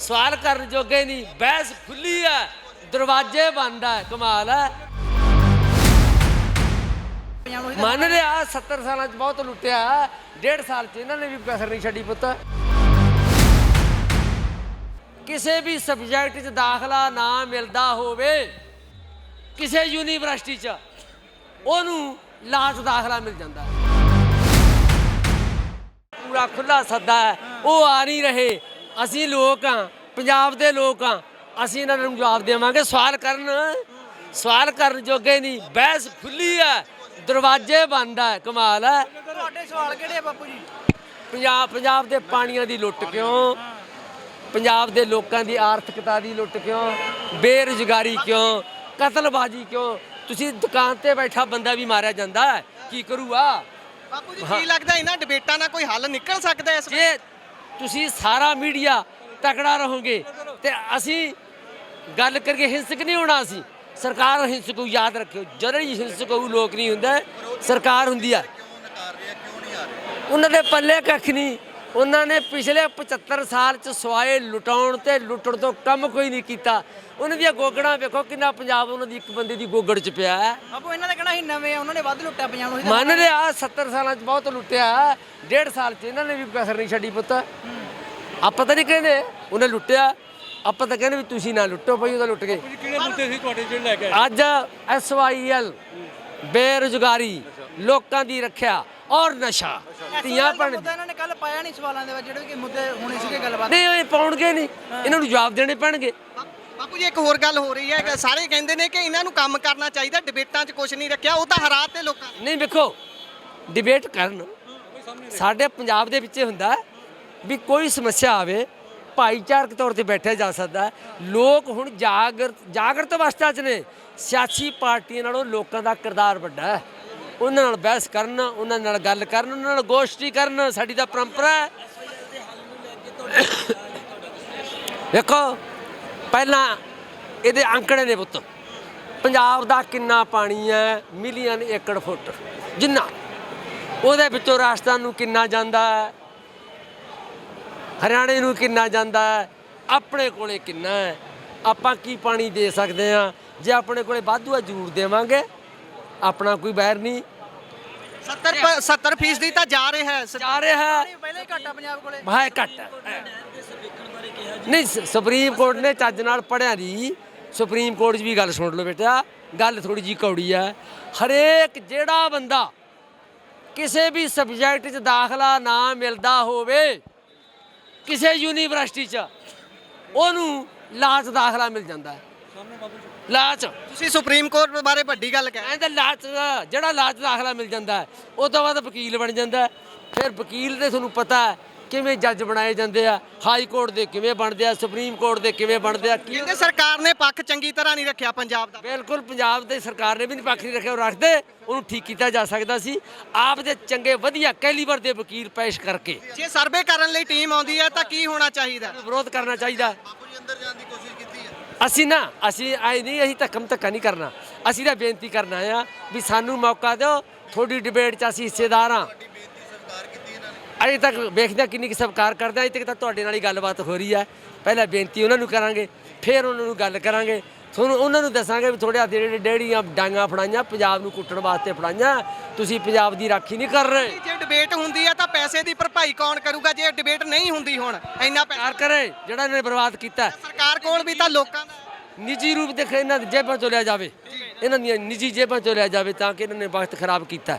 सवाल करन जोगे नहीं। बहस खुली है, दरवाजे बंद है। कमाल है। मन लिया 70 साल बहुत लुटिया, 1.5 साल इन्होंने भी कसर नहीं छड़ी पुत। किसी भी सबजैक्ट च दाखला ना मिलता होवे, किसी यूनीवर्सिटी च ओनू लाच दाखला मिल जाता है। पूरा खुला सद्दा है, वो आ नहीं रहे। असी लोग हाँ, पंजाब दे लोग हाँ, असी इन्होंने जवाब देवांगे। सवाल करन जोगे नहीं। बहस खुली है, दरवाजे बंद है। कमाल है। सवाल किहड़े बापू जी? पंजाब दे पानियां दी लुੱਟ क्यों, पंजाब दे लोकां दी आर्थिकता दी लुੱਟ क्यों, बेरोजगारी क्यों, कतलबाजी क्यों। तुसी दुकान ते बैठा बंदा भी मारिया जांदा है, की करूगा? ਬਾਪੂ ਜੀ ਕੀ ਲੱਗਦਾ ਇਹਨਾਂ ਡਿਬੇਟਾਂ ਨਾਲ ਕੋਈ ਹੱਲ ਨਿਕਲ ਸਕਦਾ ਇਸ ਜੇ ਤੁਸੀਂ ਸਾਰਾ ਮੀਡੀਆ ਤਕੜਾ ਰਹੋਗੇ ਤੇ ਅਸੀਂ ਗੱਲ ਕਰਕੇ ਹਿੰਸਕ ਨਹੀਂ ਹੋਣਾ। ਅਸੀਂ ਸਰਕਾਰ ਹਿੰਸਕ ਨੂੰ ਯਾਦ ਰੱਖਿਓ, ਜਦੋਂ ਹੀ ਹਿੰਸਕ ਉਹ ਲੋਕ ਨਹੀਂ ਹੁੰਦਾ, ਸਰਕਾਰ ਹੁੰਦੀ ਆ। ਉਹਨਾਂ ਦੇ ਪੱਲੇ ਕੱਖ ਨਹੀਂ। ਉਹਨਾਂ ਨੇ ਪਿਛਲੇ 75 ਸਾਲ ਚ ਸਵਾਏ ਲੁਟਾਉਣ ਤੇ ਲੁੱਟਣ ਤੋਂ ਕੰਮ ਕੋਈ ਨਹੀਂ ਕੀਤਾ। ਉਹਨਾਂ ਦੀਆਂ ਗੋਗੜਾਂ ਵੇਖੋ, ਕਿੰਨਾ ਪੰਜਾਬ ਉਹਨਾਂ ਦੀ ਇੱਕ ਬੰਦੇ ਦੀ ਗੋਗੜ ਚ ਪਿਆ ਹੈ। ਬਾਪੂ ਇਹਨਾਂ ਦਾ ਕਹਿਣਾ ਸੀ ਨਵੇਂ ਉਹਨਾਂ ਨੇ ਵੱਧ ਲੁੱਟਿਆ ਪੰਜਾਬ ਨੂੰ। ਮੰਨ ਲਿਆ 70 ਸਾਲਾਂ ਚ ਬਹੁਤ ਲੁੱਟਿਆ, 1.5 ਸਾਲ ਚ ਇਹਨਾਂ ਨੇ ਵੀ ਕਸਰ ਨਹੀਂ ਛੱਡੀ ਪੁੱਤ। ਆਪਾਂ ਤਾਂ ਨਹੀਂ ਕਹਿੰਦੇ ਉਹਨੇ ਲੁੱਟਿਆ, ਆਪਾਂ ਤਾਂ ਕਹਿੰਦੇ ਵੀ ਤੁਸੀਂ ਨਾ ਲੁੱਟੋ ਭਾਈ, ਉਹਦਾ ਲੁੱਟ ਗਏ। ਕਿਹੜੇ ਮੁੱਦੇ ਸੀ ਤੁਹਾਡੇ ਜਿਹੜੇ ਲੈ ਕੇ ਅੱਜ SYL ਬੇਰੁਜ਼ਗਾਰੀ, ਲੋਕਾਂ ਦੀ ਰੱਖਿਆ ਔਰ ਨਸ਼ਾ, ਧੀਆਂ ਭੈਣ। ਇਹਨਾਂ ਨੇ ਕੱਲ ਪਾਇਆ ਨਹੀਂ ਸਵਾਲਾਂ ਦੇ ਵਿੱਚ ਜਿਹੜੇ ਕਿ ਮੁੱਦੇ ਹੋਣੇ ਸੀਗੇ ਗੱਲਬਾਤ। ਨਹੀਂ ਇਹ ਪਾਉਣਗੇ ਨਹੀਂ, ਇਹਨਾਂ ਨੂੰ ਜਵਾਬ ਦੇਣੇ ਪੈਣਗੇ। ਬਾਪੂ ਜੀ ਇੱਕ ਹੋਰ ਗੱਲ ਹੋ ਰਹੀ ਹੈ ਕਿ ਸਾਰੇ ਕਹਿੰਦੇ ਨੇ ਕਿ ਇਹਨਾਂ ਨੂੰ ਕੰਮ ਕਰਨਾ ਚਾਹੀਦਾ, ਡਿਬੇਟਾਂ 'ਚ ਕੁਝ ਨਹੀਂ ਰੱਖਿਆ, ਉਹ ਤਾਂ ਹਰਾਤ ਤੇ ਲੋਕਾਂ ਨੇ। ਨਹੀਂ ਵੇਖੋ, ਡਿਬੇਟ ਕਰਨ ਸਾਡੇ ਪੰਜਾਬ ਦੇ ਵਿੱਚ ਹੁੰਦਾ ਵੀ ਕੋਈ ਸਮੱਸਿਆ ਆਵੇ ਭਾਈਚਾਰਕ ਤੌਰ ਤੇ ਬੈਠਿਆ ਜਾ ਸਕਦਾ। ਲੋਕ ਹੁਣ ਜਾਗਰਤ ਅਵਸਥਾ 'ਚ ਨੇ। ਸਿਆਸੀ ਪਾਰਟੀਆਂ ਨਾਲੋਂ ਲੋਕਾਂ ਦਾ ਕਿਰਦਾਰ ਵੱਡਾ ਹੈ। ਉਹਨਾਂ ਨਾਲ ਬਹਿਸ ਕਰਨ, ਉਹਨਾਂ ਨਾਲ ਗੱਲ ਕਰਨ, ਉਹਨਾਂ ਨਾਲ ਗੋਸ਼ਟੀ ਕਰਨ, ਸਾਡੀ ਤਾਂ ਪਰੰਪਰਾ ਹੈ। ਦੇਖੋ ਪਹਿਲਾਂ ਇਹਦੇ ਅੰਕੜੇ ਨੇ ਪੁੱਤ, ਪੰਜਾਬ ਦਾ ਕਿੰਨਾ ਪਾਣੀ ਹੈ, ਮਿਲੀਅਨ ਏਕੜ ਫੁੱਟ ਜਿੰਨਾ, ਉਹਦੇ ਵਿੱਚੋਂ ਰਾਜਸਥਾਨ ਨੂੰ ਕਿੰਨਾ ਜਾਂਦਾ ਹੈ, ਹਰਿਆਣੇ ਨੂੰ ਕਿੰਨਾ ਜਾਂਦਾ ਹੈ, ਆਪਣੇ ਕੋਲੇ ਕਿੰਨਾ ਹੈ, ਆਪਾਂ ਕੀ ਪਾਣੀ ਦੇ ਸਕਦੇ ਹਾਂ। ਜੇ ਆਪਣੇ ਕੋਲੇ ਵਾਧੂ ਹੈ ਜ਼ਰੂਰ ਦੇਵਾਂਗੇ, ਆਪਣਾ ਕੋਈ ਬੈਰ ਨਹੀਂ। 70% ਤਾਂ ਜਾ ਰਿਹਾ ਹੈ। ਪਹਿਲਾਂ ਹੀ ਘਾਟਾ ਪੰਜਾਬ ਕੋਲੇ ਭਾਈ ਘੱਟ ਹੈ। ਨਹੀਂ ਸੁਪਰੀਮ ਕੋਰਟ ਨੇ ਚੱਜ ਨਾਲ ਪੜ੍ਹਿਆ ਨਹੀਂ। ਸੁਪਰੀਮ ਕੋਰਟ 'ਚ ਵੀ ਗੱਲ ਸੁਣ ਲਓ ਬੇਟਾ, ਗੱਲ ਥੋੜ੍ਹੀ ਜਿਹੀ ਕੌੜੀ ਹੈ। ਹਰੇਕ ਜਿਹੜਾ ਬੰਦਾ ਕਿਸੇ ਵੀ ਸਬਜੈਕਟ 'ਚ ਦਾਖਲਾ ਨਾ ਮਿਲਦਾ ਹੋਵੇ, ਕਿਸੇ ਯੂਨੀਵਰਸਿਟੀ 'ਚ ਉਹਨੂੰ ਲਾਚ ਦਾਖਲਾ ਮਿਲ ਜਾਂਦਾ। ਲਾਚ ਤੁਸੀਂ ਸੁਪਰੀਮ ਕੋਰਟ ਬਾਰੇ ਵੱਡੀ ਗੱਲ ਕਹਿੰਦੇ, ਲਾਚ ਜਿਹੜਾ ਲਾਚ ਦਾਖਲਾ ਮਿਲ ਜਾਂਦਾ ਉਹ ਤੋਂ ਬਾਅਦ ਵਕੀਲ ਬਣ ਜਾਂਦਾ। ਫਿਰ ਵਕੀਲ ਦੇ ਤੁਹਾਨੂੰ ਪਤਾ ਹੈ ਕਿਵੇਂ ਜੱਜ ਬਣਾਏ ਜਾਂਦੇ ਆ, ਹਾਈ ਕੋਰਟ ਦੇ ਕਿਵੇਂ ਬਣਦੇ ਆ, ਸੁਪਰੀਮ ਕੋਰਟ ਦੇ ਕਿਵੇਂ ਬਣਦੇ ਆ। ਕਹਿੰਦੇ ਸਰਕਾਰ ਨੇ ਪੱਖ ਚੰਗੀ ਤਰ੍ਹਾਂ ਨਹੀਂ ਰੱਖਿਆ ਪੰਜਾਬ ਦਾ। ਬਿਲਕੁਲ ਪੰਜਾਬ ਦੇ ਸਰਕਾਰ ਨੇ ਵੀ ਨਹੀਂ ਪੱਖ ਨਹੀਂ ਰੱਖਿਆ। ਉਹ ਰੱਖਦੇ, ਉਹਨੂੰ ਠੀਕ ਕੀਤਾ ਜਾ ਸਕਦਾ ਸੀ। ਆਪ ਦੇ ਚੰਗੇ ਵਧੀਆ ਕੈਲੀਬਰ ਦੇ ਵਕੀਲ ਪੇਸ਼ ਕਰਕੇ ਜੇ ਸਰਵੇ ਕਰਨ ਲਈ ਟੀਮ ਆਉਂਦੀ ਹੈ ਤਾਂ ਕੀ ਹੋਣਾ ਚਾਹੀਦਾ? ਵਿਰੋਧ ਕਰਨਾ ਚਾਹੀਦਾ। ਅਸੀਂ ਆਏ ਨਹੀਂ, ਅਸੀਂ ਧੱਕਾ ਨਹੀਂ ਕਰਨਾ। ਅਸੀਂ ਤਾਂ ਬੇਨਤੀ ਕਰਨਾ ਆ ਵੀ ਸਾਨੂੰ ਮੌਕਾ ਦਿਓ, ਤੁਹਾਡੀ ਡਿਬੇਟ 'ਚ ਅਸੀਂ ਹਿੱਸੇਦਾਰ ਹਾਂ। ਅਜੇ ਤੱਕ ਵੇਖਦੇ ਕਿੰਨੀ ਕੁ ਸਵੀਕਾਰ ਕਰਦੇ। ਅਜੇ ਤੱਕ ਤਾਂ ਤੁਹਾਡੇ ਨਾਲ ਹੀ ਗੱਲਬਾਤ ਹੋ ਰਹੀ ਹੈ। ਪਹਿਲਾਂ ਬੇਨਤੀ ਉਹਨਾਂ ਨੂੰ ਕਰਾਂਗੇ, ਫਿਰ ਉਹਨਾਂ ਨੂੰ ਗੱਲ ਕਰਾਂਗੇ। ਤੁਹਾਨੂੰ ਉਹਨਾਂ ਨੂੰ ਦੱਸਾਂਗੇ ਵੀ ਤੁਹਾਡੇ ਹੱਥ ਜਿਹੜੇ ਡੇੜੀਆਂ ਡਾਂਗਾਂ ਫੜਾਈਆਂ, ਪੰਜਾਬ ਨੂੰ ਕੁੱਟਣ ਵਾਸਤੇ ਫੜਾਈਆਂ, ਤੁਸੀਂ ਪੰਜਾਬ ਦੀ ਰਾਖੀ ਨਹੀਂ ਕਰ ਰਹੇ। ਜੇ ਡਿਬੇਟ ਹੁੰਦੀ ਹੈ ਤਾਂ ਪੈਸੇ ਦੀ ਭਰਪਾਈ ਕੌਣ ਕਰੂਗਾ? ਜੇ ਡਿਬੇਟ ਨਹੀਂ ਹੁੰਦੀ ਹੁਣ ਇੰਨਾ ਪੈਸਾ ਕਰੇ ਜਿਹੜਾ ਇਹਨਾਂ ਨੇ ਬਰਬਾਦ ਕੀਤਾ। ਸਰਕਾਰ ਕੋਲ ਵੀ ਤਾਂ ਲੋਕਾਂ ਦਾ ਨਿੱਜੀ ਰੂਪ ਦੇ ਇਹਨਾਂ ਦੀ ਜੇਬਾਂ ਚੋਂ ਲਿਆ ਜਾਵੇ, ਇਹਨਾਂ ਦੀਆਂ ਨਿੱਜੀ ਜੇਬਾਂ ਚੋਂ ਲਿਆ ਜਾਵੇ ਤਾਂ ਕਿ ਇਹਨਾਂ ਨੇ ਵਕਤ ਖਰਾਬ ਕੀਤਾ।